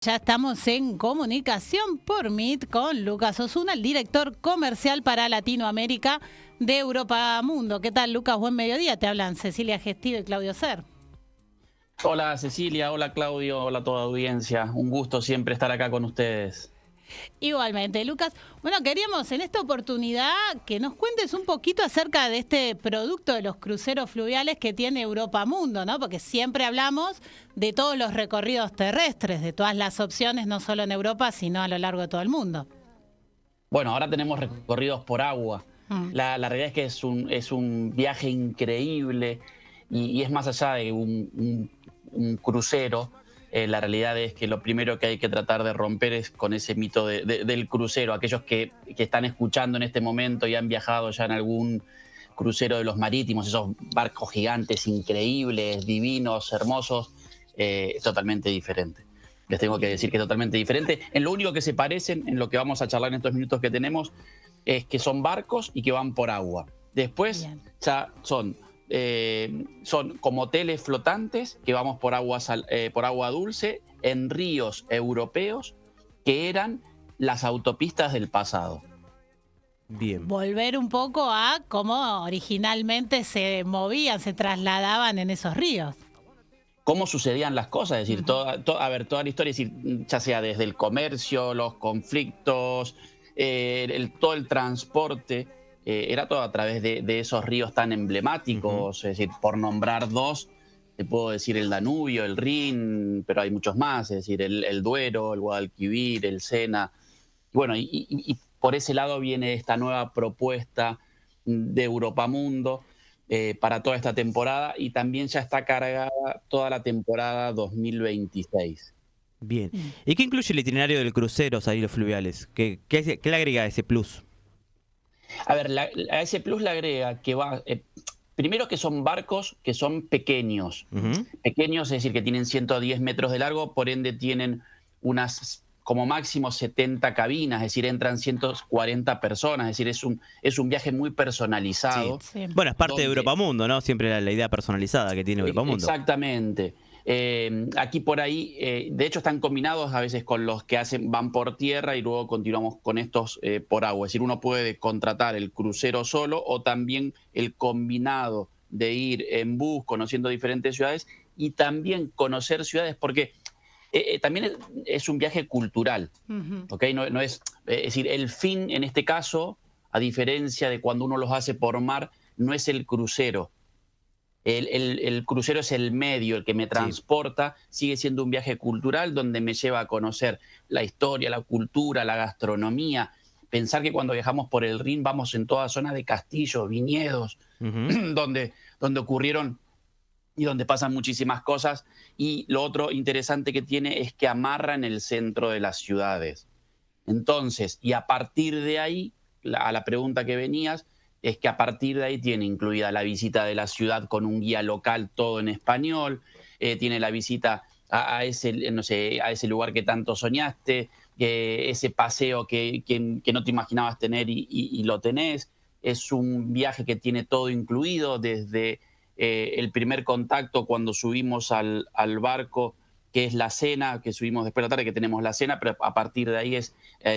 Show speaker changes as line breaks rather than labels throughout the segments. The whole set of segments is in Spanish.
Ya estamos en comunicación por Meet con Lucas Osuna, el director comercial para Latinoamérica de Europa Mundo. ¿Qué tal, Lucas? Buen mediodía. Te hablan Cecilia Gestido y Claudio Ser.
Hola Cecilia, hola Claudio, hola a toda audiencia. Un gusto siempre estar acá con ustedes.
Igualmente, Lucas. Bueno, queríamos en esta oportunidad que nos cuentes un poquito acerca de este producto de los cruceros fluviales que tiene Europa Mundo, ¿no? Porque siempre hablamos de todos los recorridos terrestres, de todas las opciones, no solo en Europa, sino a lo largo de todo el mundo.
Bueno, ahora tenemos recorridos por agua.
Mm.
La realidad es que es un viaje increíble y es más allá de un crucero. La realidad es que lo primero que hay que tratar de romper es con ese mito del crucero. Aquellos que están escuchando en este momento y han viajado ya en algún crucero de los marítimos, esos barcos gigantes, increíbles, divinos, hermosos, es totalmente diferente. Les tengo que decir que es totalmente diferente. En lo único que se parecen, en lo que vamos a charlar en estos minutos que tenemos, es que son barcos y que van por agua. Después
Bien.
ya son como hoteles flotantes que vamos por por agua dulce en ríos europeos que eran las autopistas del pasado.
Bien.
Volver un poco a cómo originalmente se movían, se trasladaban en esos ríos.
Cómo sucedían las cosas, es decir,
Ujú.
toda la historia, es decir, ya sea desde el comercio, los conflictos, todo el transporte, era todo a través de esos ríos tan emblemáticos, es decir, por nombrar dos, te puedo decir el Danubio, el Rin, pero hay muchos más, es decir, el Duero, el Guadalquivir, el Sena. Bueno, y por ese lado viene esta nueva propuesta de Europa Mundo para toda esta temporada y también ya está cargada toda la temporada 2026.
Bien.
Mm.
¿Y qué incluye el itinerario del crucero, Salidos Fluviales? ¿Qué le agrega ese plus?
A ver, a ese plus le agrega que va, primero que son barcos que son pequeños,
Ujú.
pequeños, es decir, que tienen 110 metros de largo, por ende tienen unas como máximo 70 cabinas, es decir, entran 140 personas, es decir, es un viaje muy
Sí.
personalizado,
Sí.
Bueno, es parte de
donde
Europa Mundo, ¿no? Siempre la idea personalizada que tiene Europa Mundo.
exactamente. Aquí por ahí, de hecho están combinados a veces con los que van por tierra y luego continuamos con estos por agua. Es decir, uno puede contratar el crucero solo o también el combinado de ir en bus conociendo diferentes ciudades y también conocer ciudades porque también es un viaje cultural,
Ujú.
¿ok? No es decir, el fin en este caso, a diferencia de cuando uno los hace por mar, no es el crucero. El crucero es el medio, el que me
Sí.
transporta, sigue siendo un viaje cultural donde me lleva a conocer la historia, la cultura, la gastronomía. Pensar que cuando viajamos por el Rin vamos en toda zona de castillos, viñedos,
Ujú.
donde ocurrieron y donde pasan muchísimas cosas. Y lo otro interesante que tiene es que amarra en el centro de las ciudades. Entonces, y a partir de ahí, a la pregunta que venías, es que a partir de ahí tiene incluida la visita de la ciudad con un guía local, todo en español, tiene la visita a ese, no sé, a ese lugar que tanto soñaste, ese paseo que no te imaginabas tener y lo tenés. Es un viaje que tiene todo incluido, desde el primer contacto cuando subimos al barco, que es la cena, que subimos después de la tarde, que tenemos la cena, pero a partir de ahí es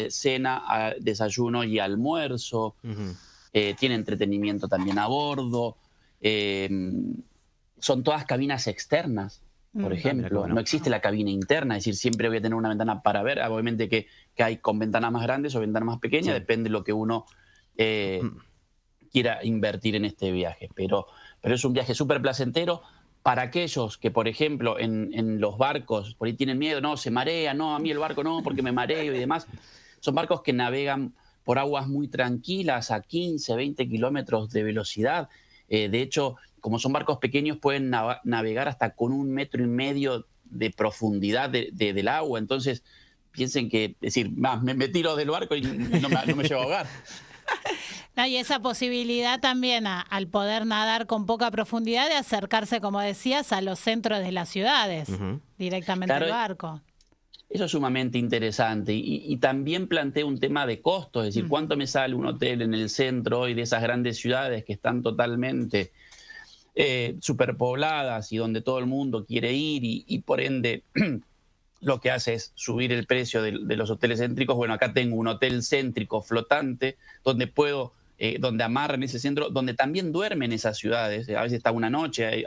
cena, desayuno y almuerzo.
Ujú.
Tiene entretenimiento también a bordo. eh, Son todas cabinas externas, por
Mm.
Ah, mira qué
ejemplo. No
bueno.
existe la cabina interna, es decir, siempre voy a tener una ventana para ver. Obviamente que hay con ventanas más grandes o ventanas más pequeñas,
Sí.
depende de lo que uno eh, quiera invertir en este viaje. Pero es un viaje súper placentero para aquellos que, por ejemplo, en los barcos, por ahí tienen miedo, no, se marea, no, a mí el barco no, porque me mareo y demás. Son barcos que navegan por aguas muy tranquilas, a 15, 20 kilómetros de velocidad. De hecho, como son barcos pequeños, pueden navegar hasta con 1,5 metros de profundidad del agua. Entonces, piensen que, es decir, me tiro del barco y no me llevo a ahogar.
No, y esa posibilidad también al poder nadar con poca profundidad de acercarse, como decías, a los centros de las ciudades,
Ujú.
directamente
Claro,
al barco.
eso es sumamente interesante y también plantea un tema de costo, es decir,
Ujú.
¿cuánto me sale un hotel en el centro hoy de esas grandes ciudades que están totalmente superpobladas y donde todo el mundo quiere ir y por ende lo que hace es subir el precio de los hoteles céntricos. Bueno, acá tengo un hotel céntrico flotante donde puedo, donde amarra en ese centro, donde también duerme en esas ciudades. A veces está una noche,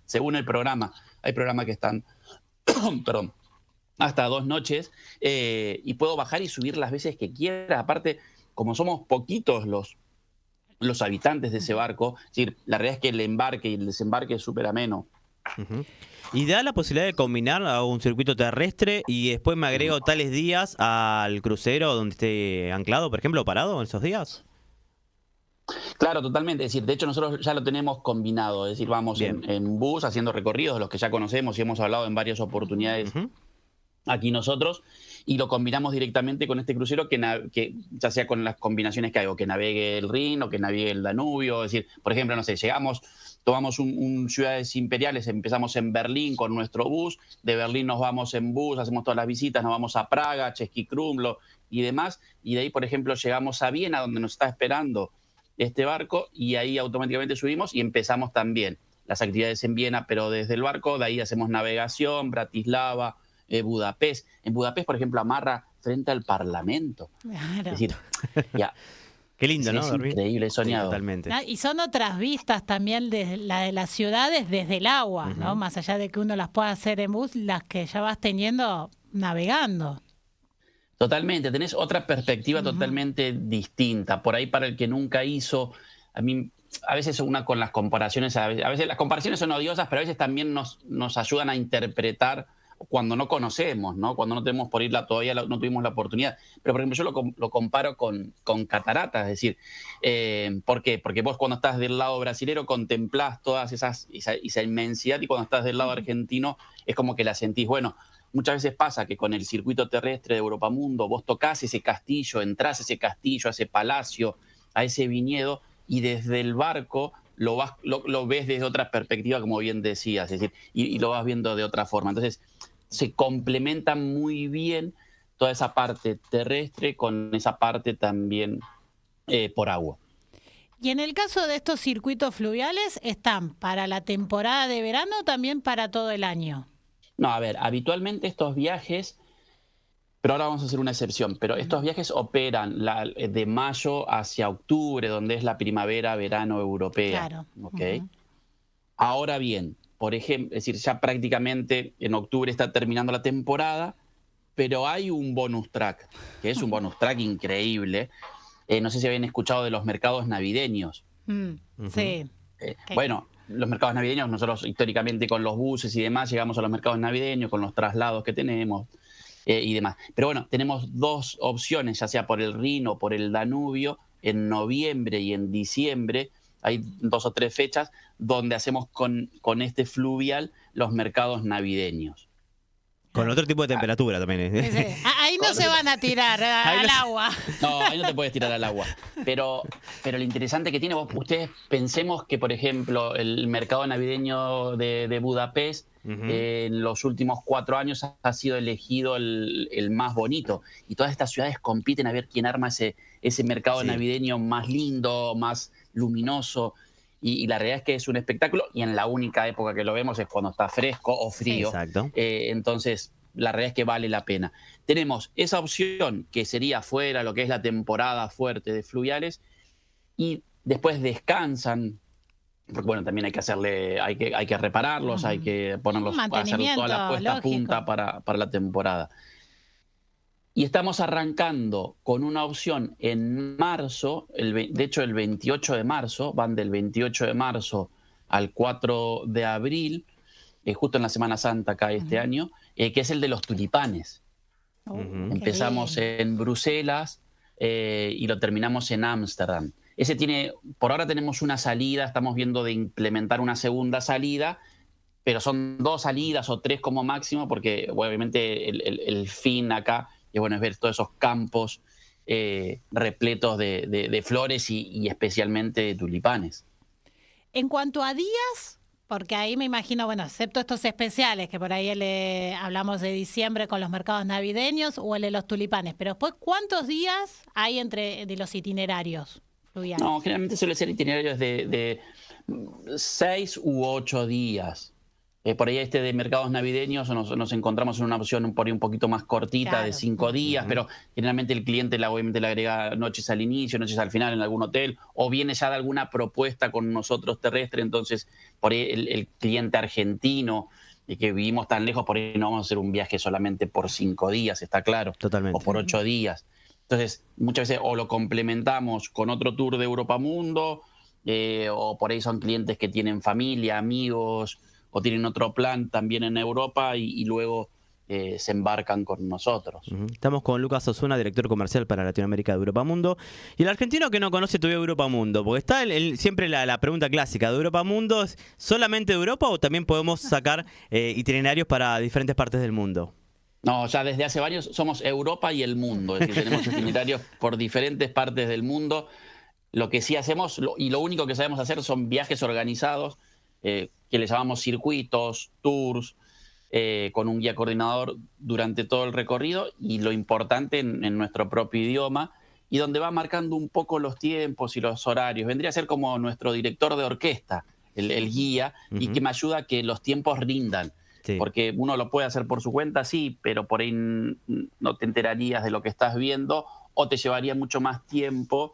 según el programa, hay programas que están, perdón, hasta 2 noches, y puedo bajar y subir las veces que quiera. Aparte, como somos poquitos los habitantes de ese barco, es decir, la realidad es que el embarque y el desembarque es súper ameno.
Ujú. Y da la posibilidad de combinar a un circuito terrestre y después me agrego tales días al crucero donde esté anclado, por ejemplo, parado en esos días.
Claro, totalmente. Es decir, de hecho nosotros ya lo tenemos combinado. Es decir, vamos
Bien.
en bus haciendo recorridos, los que ya conocemos y hemos hablado en varias oportunidades
Ujú.
aquí nosotros, y lo combinamos directamente con este crucero que ya sea con las combinaciones que hay, o que navegue el Rin o que navegue el Danubio. Es decir, por ejemplo, no sé, tomamos un Ciudades Imperiales, empezamos en Berlín con nuestro bus, de Berlín nos vamos en bus, hacemos todas las visitas, nos vamos a Praga, Český Krumlov y demás, y de ahí, por ejemplo, llegamos a Viena, donde nos está esperando este barco, y ahí automáticamente subimos y empezamos también las actividades en Viena, pero desde el barco. De ahí hacemos navegación, Bratislava, Budapest. En Budapest, por ejemplo, amarra frente al Parlamento.
Claro.
Es decir, ya,
Qué lindo, ¿no?
es
Dormir.
increíble, he soñado.
Totalmente.
Y son otras vistas también de las ciudades desde el agua, ¿no?
Ujú.
Más allá de que uno las pueda hacer en bus, las que ya vas teniendo navegando.
Totalmente, tenés otra perspectiva totalmente distinta. Por ahí, para el que nunca hizo, a veces una con las comparaciones, a veces las comparaciones son odiosas, pero a veces también nos ayudan a interpretar cuando no conocemos, ¿no? Cuando no tenemos por irla, todavía no tuvimos la oportunidad. Pero, por ejemplo, yo lo comparo con cataratas. Es decir, ¿por qué? Porque vos, cuando estás del lado brasilero, contemplás todas esa inmensidad, y cuando estás del lado argentino es como que la sentís. Bueno, muchas veces pasa que con el circuito terrestre de Europa Mundo vos tocás ese castillo, entrás a ese castillo, a ese palacio, a ese viñedo, y desde el barco lo ves desde otra perspectiva, como bien decías, es decir, y lo vas viendo de otra forma. Entonces, se complementa muy bien toda esa parte terrestre con esa parte también por agua.
Y en el caso de estos circuitos fluviales, ¿están para la temporada de verano o también para todo el año?
No, a ver, habitualmente estos viajes, pero ahora vamos a hacer una excepción, pero estos viajes operan de mayo hacia octubre, donde es la primavera-verano europea.
Claro.
¿Ok? Ahora bien, por ejemplo, es decir, ya prácticamente en octubre está terminando la temporada, pero hay un bonus track, que es un bonus track increíble. No sé si habían escuchado de los mercados navideños.
Sí.
Bueno, los mercados navideños, nosotros históricamente con los buses y demás llegamos a los mercados navideños, con los traslados que tenemos y demás. Pero bueno, tenemos 2 opciones, ya sea por el Rin o por el Danubio, en noviembre y en diciembre. Hay 2 o 3 fechas donde hacemos con este fluvial los mercados navideños.
Con otro tipo de temperatura también.
Ahí no se van a tirar al agua.
No, ahí no te puedes tirar al agua. Pero lo interesante que tiene, ustedes pensemos que, por ejemplo, el mercado navideño de Budapest en los últimos 4 años ha sido elegido el más bonito. Y todas estas ciudades compiten a ver quién arma ese mercado navideño más lindo, más luminoso. Y la realidad es que es un espectáculo, y en la única época que lo vemos es cuando está fresco o frío.
Sí, exacto.
Entonces, la realidad es que vale la pena. Tenemos esa opción que sería fuera lo que es la temporada fuerte de fluviales, y después descansan, porque bueno, también hay que repararlos, hay que ponerlos, hacer toda la puesta a punta para la temporada. Y estamos arrancando con una opción en marzo, de hecho el 28 de marzo, van del 28 de marzo al 4 de abril, justo en la Semana Santa acá este año, que es el de los tulipanes. Empezamos en Bruselas y lo terminamos en Ámsterdam. Por ahora tenemos una salida, estamos viendo de implementar una segunda salida, pero son 2 salidas o 3 como máximo, porque obviamente el fin acá es ver todos esos campos repletos de flores y especialmente de tulipanes.
En cuanto a días, porque ahí me imagino, bueno, excepto estos especiales, que por ahí hablamos de diciembre con los mercados navideños o el de los tulipanes, pero después, ¿cuántos días hay entre de los itinerarios fluviales?
No, generalmente suele ser itinerarios de 6 u 8 días. Por ahí de mercados navideños nos encontramos en una opción por ahí un poquito más cortita de
Claro.
5 días, pero generalmente el cliente obviamente le agrega noches al inicio, noches al final en algún hotel, o viene ya de alguna propuesta con nosotros terrestre, entonces por ahí el cliente argentino y que vivimos tan lejos, por ahí no vamos a hacer un viaje solamente por 5 días, está claro, o
Totalmente.
por 8 días. Entonces, muchas veces o lo complementamos con otro tour de Europa Mundo, o por ahí son clientes que tienen familia, amigos, o tienen otro plan también en Europa y luego se embarcan con nosotros.
Estamos con Lucas Osuna, director comercial para Latinoamérica de Europa Mundo. Y el argentino que no conoce todavía Europa Mundo, porque está siempre la pregunta clásica de Europa Mundo, ¿es solamente de Europa o también podemos sacar itinerarios para diferentes partes del mundo?
No, ya desde hace varios somos Europa y el mundo, es decir, tenemos itinerarios por diferentes partes del mundo. Lo que sí hacemos, y lo único que sabemos hacer son viajes organizados, que le llamamos circuitos, tours, con un guía coordinador durante todo el recorrido y lo importante en nuestro propio idioma y donde va marcando un poco los tiempos y los horarios. Vendría a ser como nuestro director de orquesta, el guía, y que me ayuda a que los tiempos rindan.
Sí.
Porque uno lo puede hacer por su cuenta, sí, pero por ahí no te enterarías de lo que estás viendo o te llevaría mucho más tiempo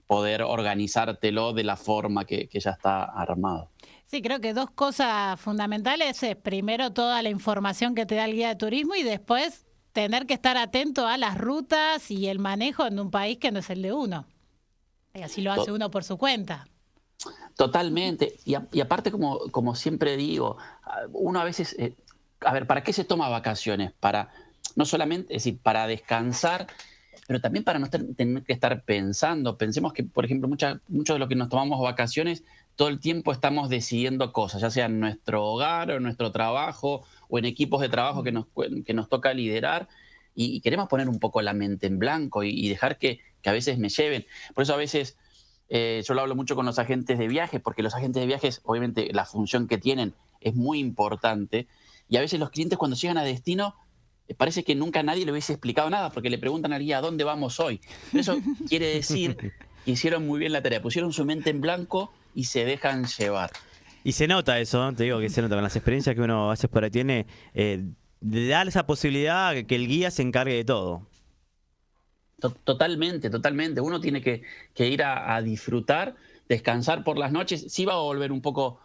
poder organizártelo de la forma que ya está armado.
Sí, creo que dos cosas fundamentales es primero toda la información que te da el guía de turismo y después tener que estar atento a las rutas y el manejo en un país que no es el de uno. Y así lo hace uno por su cuenta.
Totalmente. Y aparte, como siempre digo, uno a veces, a ver, ¿para qué se toma vacaciones? Para, no solamente, es decir, para descansar, pero también para no tener que estar pensando. Pensemos que, por ejemplo, muchos de los que nos tomamos vacaciones, todo el tiempo estamos decidiendo cosas, ya sea en nuestro hogar o en nuestro trabajo o en equipos de trabajo que nos toca liderar y queremos poner un poco la mente en blanco y dejar que a veces me lleven. Por eso a veces yo lo hablo mucho con los agentes de viajes, porque los agentes de viajes, obviamente, la función que tienen es muy importante y a veces los clientes cuando llegan a destino parece que nunca nadie le hubiese explicado nada porque le preguntan al guía, ¿a dónde vamos hoy? Pero eso quiere decir que hicieron muy bien la tarea, pusieron su mente en blanco y se dejan llevar.
Y se nota eso, te digo que se nota con las experiencias que uno a veces por ahí tiene, de dar esa posibilidad que el guía se encargue de todo.
Totalmente, totalmente. Uno tiene que ir a disfrutar, descansar por las noches. Sí va a volver un poco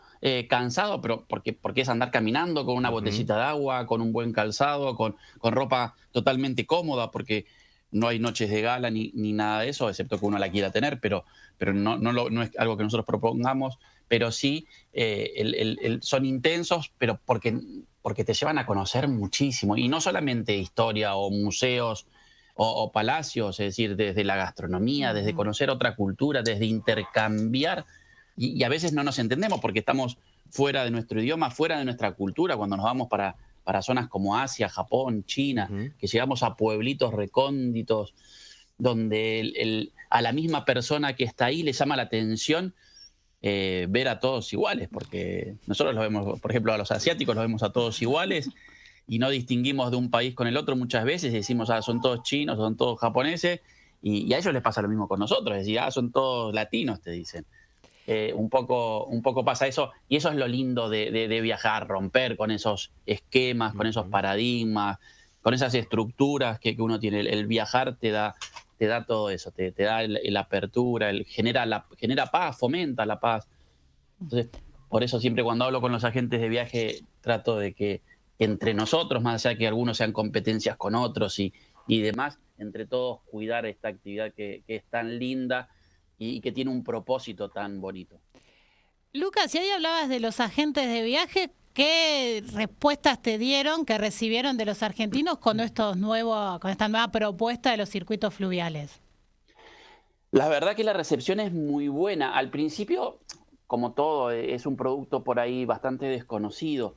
cansado, pero porque es andar caminando con una botellita de agua, con un buen calzado, con ropa totalmente cómoda, porque no hay noches de gala ni nada de eso, excepto que uno la quiera tener, pero no es algo que nosotros propongamos. Pero sí, son intensos, pero porque te llevan a conocer muchísimo. Y no solamente historia o museos, o palacios, es decir, desde la gastronomía, desde conocer otra cultura, desde intercambiar. Y a veces no nos entendemos porque estamos fuera de nuestro idioma, fuera de nuestra cultura, cuando nos vamos para zonas como Asia, Japón, China, que llegamos a pueblitos recónditos, donde a la misma persona que está ahí le llama la atención ver a todos iguales, porque nosotros los vemos, por ejemplo, a los asiáticos los vemos a todos iguales, y no distinguimos de un país con el otro muchas veces y decimos, son todos chinos, son todos japoneses, y a ellos les pasa lo mismo con nosotros, es decir, son todos latinos, te dicen. Un poco pasa eso, y eso es lo lindo de viajar, romper con esos esquemas, con esos paradigmas, con esas estructuras que uno tiene. El viajar te da todo eso, te da la apertura, genera paz, fomenta la paz. Entonces, por eso siempre cuando hablo con los agentes de viaje trato de que entre nosotros, más allá de que algunos sean competencias con otros y demás, entre todos cuidar esta actividad que es tan linda y que tiene un propósito tan bonito.
Lucas, y ahí hablabas de los agentes de viaje, ¿qué respuestas te dieron, que recibieron de los argentinos con esta nueva propuesta de los circuitos fluviales?
La verdad que la recepción es muy buena. Al principio, como todo, es un producto por ahí bastante desconocido.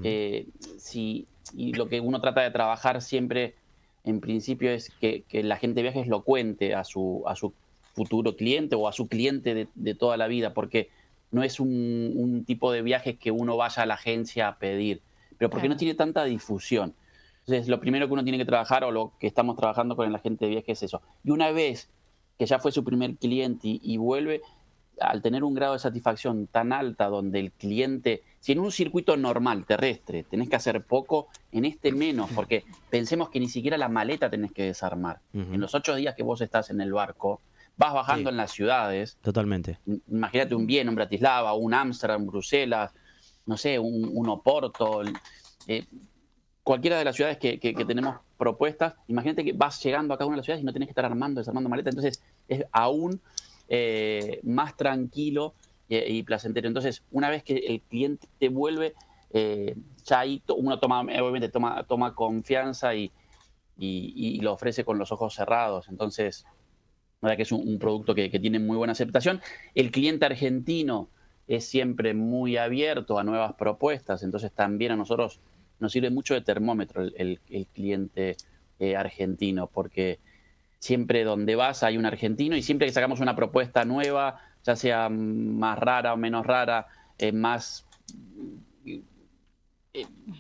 Y lo que uno trata de trabajar siempre, en principio, es que la gente de viajes lo cuente a su futuro cliente o a su cliente de toda la vida, porque no es un tipo de viajes que uno vaya a la agencia a pedir, pero porque no tiene tanta difusión. Entonces, lo primero que uno tiene que trabajar, o lo que estamos trabajando con el agente de viajes, es eso. Y una vez que ya fue su primer cliente y vuelve, al tener un grado de satisfacción tan alta donde el cliente, si en un circuito normal, terrestre, tenés que hacer poco, en este menos, porque pensemos que ni siquiera la maleta tenés que desarmar. En los 8 días que vos estás en el barco, vas bajando
Sí,
en las ciudades.
totalmente.
Imagínate un Viena, un Bratislava, un Ámsterdam, Bruselas, no sé, un Oporto, eh, cualquiera de las ciudades que tenemos propuestas. Imagínate que vas llegando a cada una de las ciudades y no tenés que estar armando, desarmando maleta. Entonces es aún más tranquilo y placentero. Entonces, una vez que el cliente te vuelve, ya ahí uno obviamente toma confianza y lo ofrece con los ojos cerrados. Entonces, la verdad que es un producto que tiene muy buena aceptación. El cliente argentino es siempre muy abierto a nuevas propuestas, entonces también a nosotros nos sirve mucho de termómetro el cliente argentino, porque siempre donde vas hay un argentino y siempre que sacamos una propuesta nueva, ya sea más rara o menos rara, más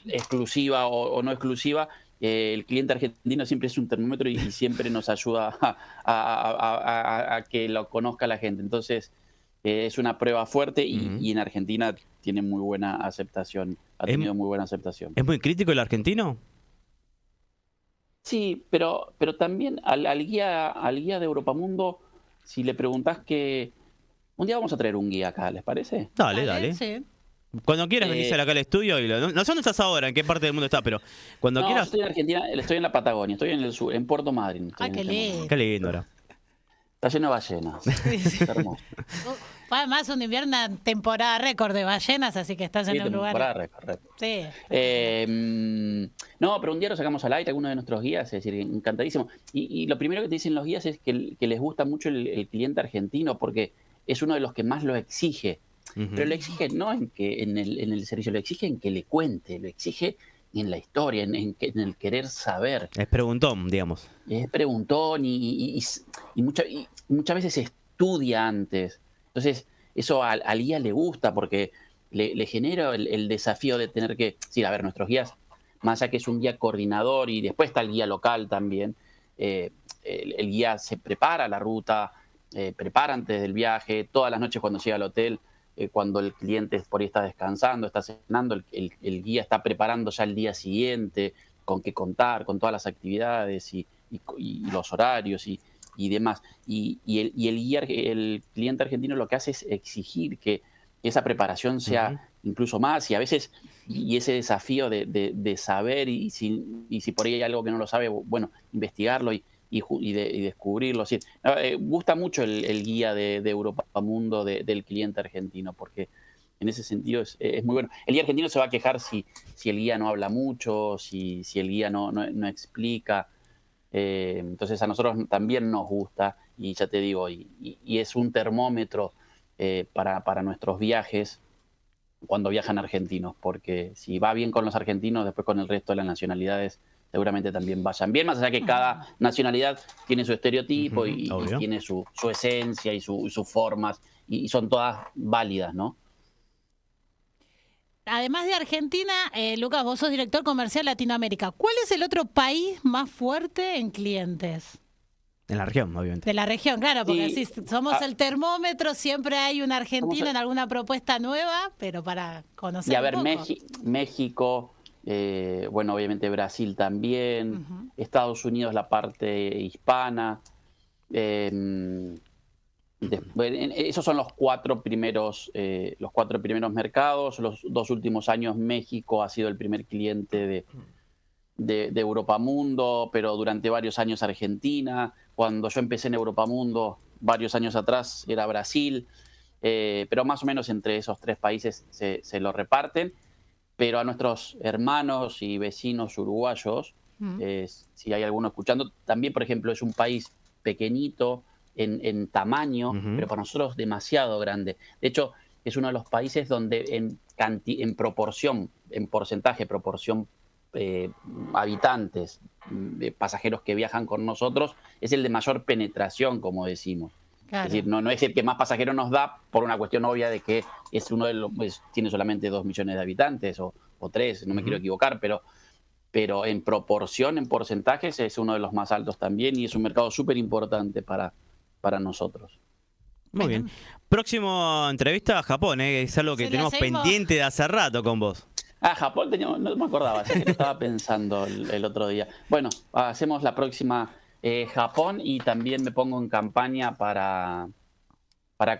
exclusiva o no exclusiva, el cliente argentino siempre es un termómetro y siempre nos ayuda a que lo conozca la gente. Entonces, es una prueba fuerte y en Argentina tiene muy buena aceptación, ha
¿Es,
tenido muy buena aceptación.
es muy crítico el argentino?
Sí, pero también al guía de Europamundo, si le preguntás que... Un día vamos a traer un guía acá, ¿les parece?
Dale, dale.
Sí.
Cuando quieras venís acá al estudio y no sé dónde estás ahora, en qué parte del mundo estás, pero cuando
No, yo
quieras.
estoy en Argentina, estoy en la Patagonia, estoy en el sur, en Puerto Madryn. Estoy
Ay,
en
qué
este momento.
lindo.
Qué lindo ahora.
Está lleno de ballenas. Es hermoso.
Fue además un invierno temporada récord de ballenas, así que estás
Sí,
en un lugar.
temporada récord.
Sí.
No, pero un día lo sacamos al aire, alguno de nuestros guías, es decir, encantadísimo. Y lo primero que te dicen los guías es que les gusta mucho el cliente argentino porque es uno de los que más lo exige. Pero lo exige no en el servicio, lo exige en que le cuente, lo exige en la historia, en el querer saber.
Es preguntón, digamos.
Es preguntón y muchas veces estudia antes. Entonces, eso al guía le gusta porque le genera el desafío de tener que... Sí, a ver, nuestros guías, más allá que es un guía coordinador y después está el guía local también, el guía se prepara la ruta, prepara antes del viaje, todas las noches cuando llega al hotel, cuando el cliente por ahí está descansando, está cenando, el guía está preparando ya el día siguiente, con qué contar, con todas las actividades y los horarios y demás. El cliente argentino lo que hace es exigir que esa preparación sea incluso más y a veces y ese desafío de saber y si por ahí hay algo que no lo sabe, bueno, investigarlo y descubrirlo. Sí. Gusta mucho el guía de Europamundo del cliente argentino porque en ese sentido es muy bueno. El guía argentino se va a quejar si el guía no habla mucho, si el guía no explica. Entonces a nosotros también nos gusta y ya te digo, y es un termómetro para nuestros viajes cuando viajan argentinos, porque si va bien con los argentinos, después con el resto de las nacionalidades seguramente también vayan bien, más allá que cada nacionalidad tiene su estereotipo y tiene su esencia y sus formas, y son todas válidas, ¿no?
Además de Argentina, Lucas, vos sos director comercial Latinoamérica. ¿Cuál es el otro país más fuerte en clientes?
En la región, obviamente.
De la región, claro, porque
Sí.
si somos el termómetro, siempre hay un argentino en alguna propuesta nueva, pero para conocer
Y a ver,
un poco.
México, bueno, obviamente Brasil también, Estados Unidos la parte hispana. Esos son los cuatro primeros mercados. Los 2 últimos años México ha sido el primer cliente de Europamundo, pero durante varios años Argentina. Cuando yo empecé en Europamundo, varios años atrás, era Brasil. Pero más o menos entre esos 3 países se lo reparten. Pero a nuestros hermanos y vecinos uruguayos, si hay alguno escuchando, también, por ejemplo, es un país pequeñito en tamaño, pero para nosotros demasiado grande. De hecho, es uno de los países donde en proporción, en porcentaje, proporción habitantes, de pasajeros que viajan con nosotros, es el de mayor penetración, como decimos.
Claro.
Es decir, no es el que más pasajeros nos da por una cuestión obvia de que es uno de los, tiene solamente 2 millones de habitantes o 3, no me quiero equivocar, pero en proporción, en porcentajes, es uno de los más altos también y es un mercado súper importante para nosotros.
Muy bien. Próximo entrevista a Japón, es algo que tenemos pendiente de hace rato con vos.
Japón no me acordaba, así que lo estaba pensando el otro día. Bueno, hacemos la próxima Japón y también me pongo en campaña para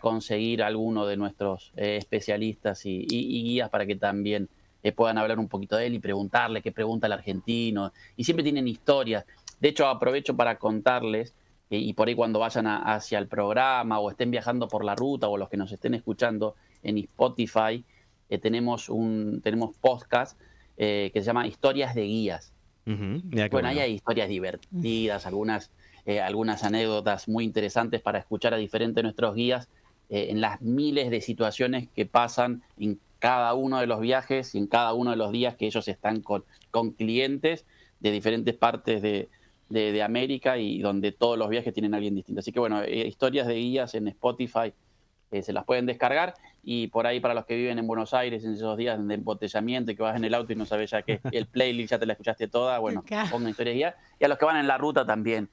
conseguir alguno de nuestros especialistas y guías para que también puedan hablar un poquito de él y preguntarle qué pregunta el argentino. Y siempre tienen historias. De hecho, aprovecho para contarles, y por ahí cuando vayan hacia el programa o estén viajando por la ruta o los que nos estén escuchando en Spotify, tenemos podcast que se llama Historias de Guías. Bueno, ahí hay historias divertidas, algunas anécdotas muy interesantes para escuchar a diferentes de nuestros guías en las miles de situaciones que pasan en cada uno de los viajes y en cada uno de los días que ellos están con clientes de diferentes partes de América y donde todos los viajes tienen a alguien distinto. Así que bueno, historias de guías en Spotify se las pueden descargar y por ahí para los que viven en Buenos Aires en esos días de embotellamiento y que vas en el auto y no sabes ya que el playlist ya te la escuchaste toda, bueno, pongan historias de guías. Y a los que van en la ruta también.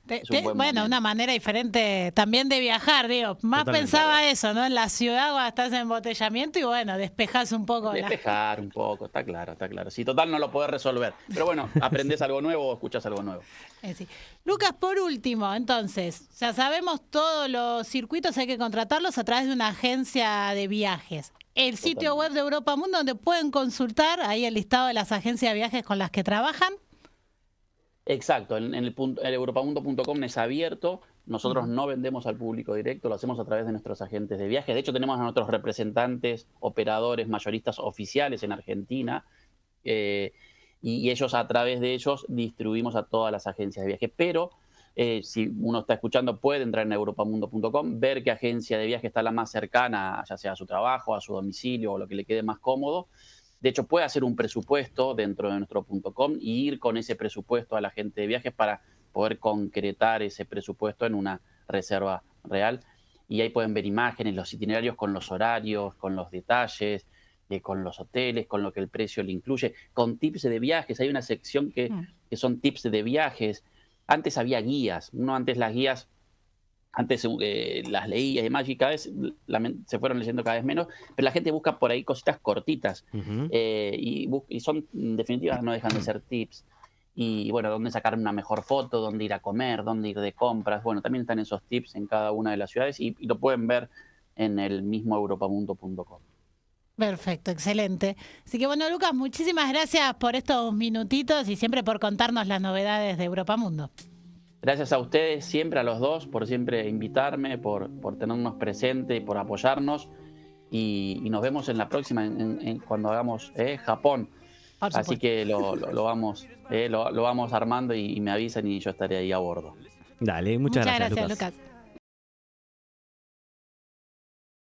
Bueno, una manera diferente también de viajar, digo. Más totalmente pensaba eso, ¿no? En la ciudad cuando estás en embotellamiento y bueno, despejás un poco.
Despejar un poco, está claro. Sí, total no lo podés resolver. Pero bueno, aprendés algo nuevo o escuchás algo nuevo.
Sí. Lucas, por último, entonces, ya sabemos todos los circuitos hay que contratarlos a través de una agencia de viajes. El sitio web de Europa Mundo donde pueden consultar ahí el listado de las agencias de viajes con las que trabajan.
Exacto, el europamundo.com es abierto, nosotros no vendemos al público directo, lo hacemos a través de nuestros agentes de viajes, de hecho tenemos a nuestros representantes, operadores, mayoristas oficiales en Argentina, y ellos a través de ellos distribuimos a todas las agencias de viajes, pero si uno está escuchando puede entrar en europamundo.com, ver qué agencia de viaje está la más cercana, ya sea a su trabajo, a su domicilio o lo que le quede más cómodo. De hecho, puede hacer un presupuesto dentro de nuestro .com y ir con ese presupuesto a la agente de viajes para poder concretar ese presupuesto en una reserva real. Y ahí pueden ver imágenes, los itinerarios con los horarios, con los detalles, con los hoteles, con lo que el precio le incluye, con tips de viajes. Hay una sección que son tips de viajes. Antes había guías, antes las guías... Antes las leía y demás y cada vez se fueron leyendo cada vez menos, pero la gente busca por ahí cositas cortitas y son, en definitiva, no dejan de ser tips. Y bueno, dónde sacar una mejor foto, dónde ir a comer, dónde ir de compras. Bueno, también están esos tips en cada una de las ciudades y lo pueden ver en el mismo europamundo.com.
Perfecto, excelente. Así que bueno, Lucas, muchísimas gracias por estos minutitos y siempre por contarnos las novedades de Europa Mundo.
Gracias a ustedes, siempre a los dos, por siempre invitarme, por tenernos presente y por apoyarnos. Y nos vemos en la próxima, cuando hagamos Japón. Así que lo vamos armando y me avisan y yo estaré ahí a bordo.
Dale, muchas gracias,
Lucas.